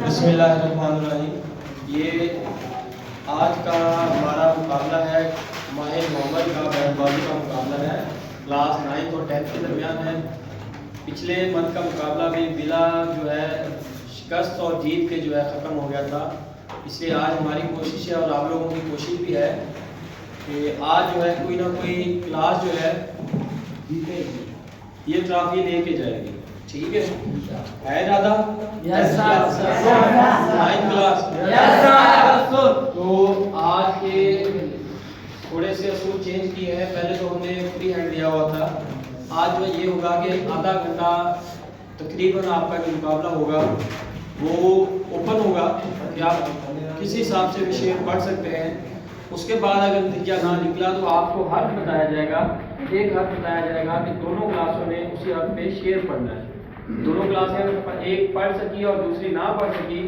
بسم اللہ الرحمن الرحیم۔ یہ آج کا ہمارا مقابلہ ہے ماہر محمد کا بیٹ بازی کا مقابلہ ہے، کلاس 9 اور 10 کے درمیان ہے۔ پچھلے منتھ کا مقابلہ بھی بلا جو ہے شکست اور جیت کے جو ہے ختم ہو گیا تھا، اس لیے آج ہماری کوشش ہے اور آپ لوگوں کی کوشش بھی ہے کہ آج جو ہے کوئی نہ کوئی کلاس جو ہے جیتے یہ ٹرافی لے کے جائے گی، ٹھیک ہے؟ ارادہ تو آج کے تھوڑے سے اصول چینج کیے ہیں۔ پہلے تو ہم نے فری ہینڈ دیا ہوا تھا، آج جو یہ ہوگا کہ آدھا گھنٹہ تقریباً آپ کا جو مقابلہ ہوگا وہ اوپن ہوگا کہ آپ کسی حساب سے بھی شیئر پڑھ سکتے ہیں۔ اس کے بعد اگر نتیجہ نہ نکلا تو آپ کو حق بتایا جائے گا، ایک حق بتایا جائے گا کہ دونوں کلاسوں نے اسی حق پہ شیئر پڑھنا ہے۔ دونوں کلاسیں ایک پڑھ سکی اور دوسری نہ پڑھ سکی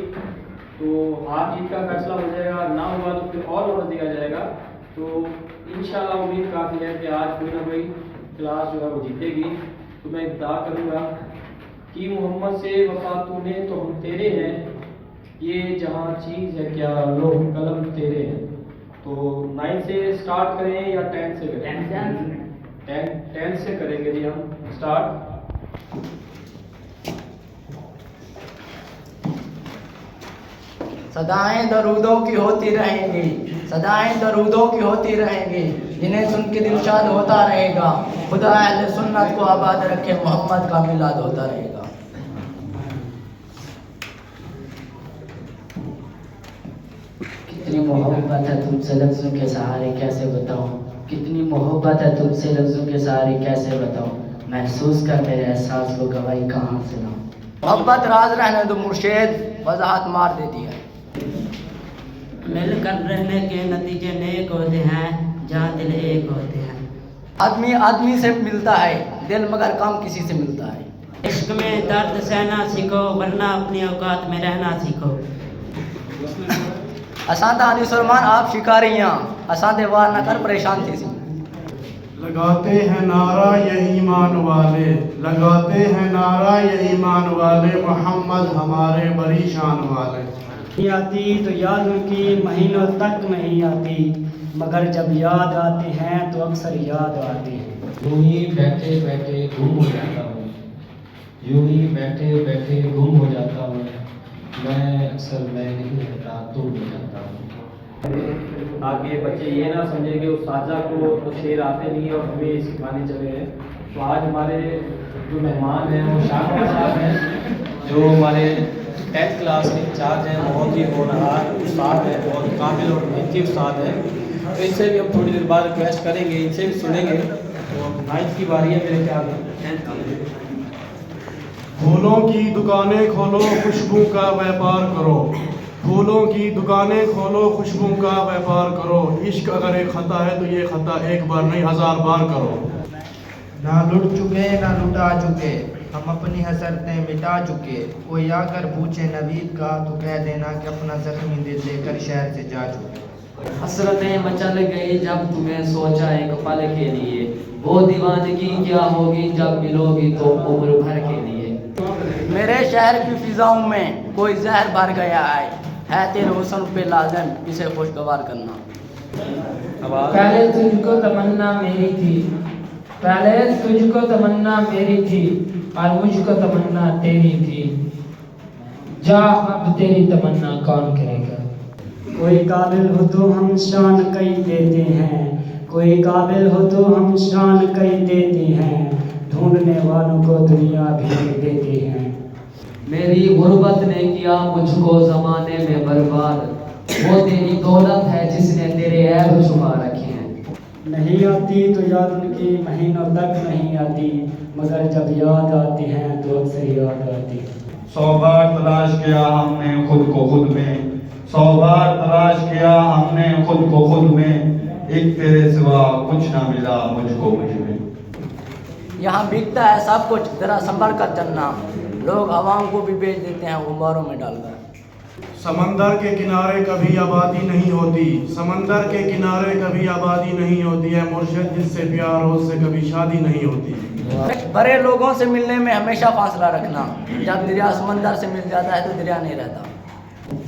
تو ہار جیت کا فیصلہ ہو جائے گا، نہ ہوا تو پھر اور وقت دیا جائے گا۔ تو انشاءاللہ امید کافی ہے کہ آج کوئی نہ کوئی کلاس جو ہے وہ جیتے گی۔ تو میں ابتدا کروں گا کہ محمد سے وفا تو نے تو ہم تیرے ہیں، یہ جہاں چیز ہے کیا لوح قلم تیرے ہیں۔ تو 9 سے سٹارٹ کریں یا 10 سے کریں؟ 10 سے کریں گے جی ہم سٹارٹ۔ صدائیں درودوں کی ہوتی رہیں گی، صدائیں درودوں کی ہوتی رہیں گی، جنہیں سن کے دل شاد ہوتا رہے گا۔ خدا اہل سنت کو آباد رکھے، محمد کا میلاد ہوتا رہے گا۔ کتنی محبت ہے تم سے لفظوں کے سہارے کیسے بتاؤں، کتنی محبت ہے تم سے لفظوں کے سہارے کیسے بتاؤں، محسوس کر میرے احساس کو گواہی کہاں سے لاؤں۔ محبت راز رہنے دو مرشد، وضاحت مار دیتی ہے۔ مل کر رہنے کے نتیجے نیک ہوتے ہیں جہاں دل ایک ہوتے ہیں۔ آدمی آدمی سے ملتا ہے، دل مگر کم کسی سے ملتا ہے۔ عشق میں درد سہنا سیکھو ورنہ اپنی اوقات میں رہنا سیکھو۔ اساں تے حدیث سلمان آپ شکاریاں، اساں تے وار نہ کر پریشان تھی سی۔ لگاتے ہیں نعرہ یہ ایمان والے، لگاتے ہیں نعرہ یہ ایمان والے، محمد ہمارے بڑی شان والے۔ نہیں آتی تو یاد ان کی مہینوں تک نہیں آتی، مگر جب یاد آتے ہیں تو اکثر یاد آتے ہیں۔ یوں ہی بیٹھے بیٹھے گم ہو جاتا ہوں، یوں ہی بیٹھے بیٹھے گم ہو جاتا ہوں، میں اکثر میں نہیں رہتا تم ہو جاتا ہوں۔ تاکہ بچے یہ نہ سمجھیں کہ اساتذہ کو تو شعر آتے نہیں اور ہمیں سکھانے چلے ہیں۔ تو آج ہمارے جو مہمان ہیں وہ شاہ صاحب ہیں، جو ہمارے 10th کلاس کے انچارج ہیں، بہت ہی ہونہار استاد ہیں، بہت قابل اور محنتی استاد ہیں۔ تو ان سے بھی ہم تھوڑی دیر بعد ریکویسٹ کریں گے، ان سے بھی سنیں گے۔ تو 9th کی باری ہے میرے خیال میں۔ پھولوں کی دکانیں کھولو خوشبو کا ویپار کرو، پھولوں کی دکانیں کھولو خوشبو کا ویپار کرو، عشق اگر ایک خطا ہے تو یہ خطا ایک بار نہیں 1000 بار کرو۔ نہ لٹ چکے نہ لٹا چکے، ہم اپنی حسرتیں مٹا چکے، کوئی آ کر پوچھے نوید کا تو کہہ دینا کہ اپنا زخمی دل لے کر شہر سے جا چکے۔ حسرتیں مچل گئی جب تمہیں سوچا ایک پل کے لیے، وہ دیوانگی کیا ہوگی جب ملو گی تو عمر بھر کے لیے۔ میرے شہر کی فضاؤں میں کوئی زہر بھر گیا ہے تیرے حسن پہ لازم اسے خوشگوار کرنا۔ پہلے تجھ کو تمنا میری تھی، پہلے تجھ کو تمنا میری تھی، اور مجھ کو تمنا تیری تھی، جا اب تیری تمنا کون کرے گا۔ کوئی قابل ہو تو ہم شان کئی دیتے ہیں، کوئی قابل ہو تو ہم شان کئی دیتے ہیں، ڈھونڈنے والوں کو دنیا بھی دے دیتے ہیں۔ میری غربت نے کیا مجھ کو زمانے میں برباد، وہ تیری دولت ہے جس نے تیرے عیب چھپا رکھے ہیں۔ نہیں آتی تو یاد ان کی مہینوں تک نہیں آتی، مگر جب یاد آتے ہیں تو اکثر یاد آتی ہیں۔ 100 بار تلاش کیا ہم نے خود کو خود میں، 100 بار تلاش کیا ہم نے خود کو خود میں، ایک تیرے سوا کچھ نہ ملا مجھ کو مجھ میں۔ یہاں بکتا ہے سب کچھ، ذرا سنبھل کر چلنا، لوگ عوام کو بھی بیچ دیتے ہیں غباروں میں ڈال کر۔ سمندر کے کنارے کبھی آبادی نہیں ہوتی، سمندر کے کنارے کبھی آبادی نہیں ہوتی ہے، مرشد جس سے پیار ہو اس سے کبھی شادی نہیں ہوتی۔ بڑے لوگوں سے ملنے میں ہمیشہ فاصلہ رکھنا، جب دریا سمندر سے مل جاتا ہے تو دریا نہیں رہتا۔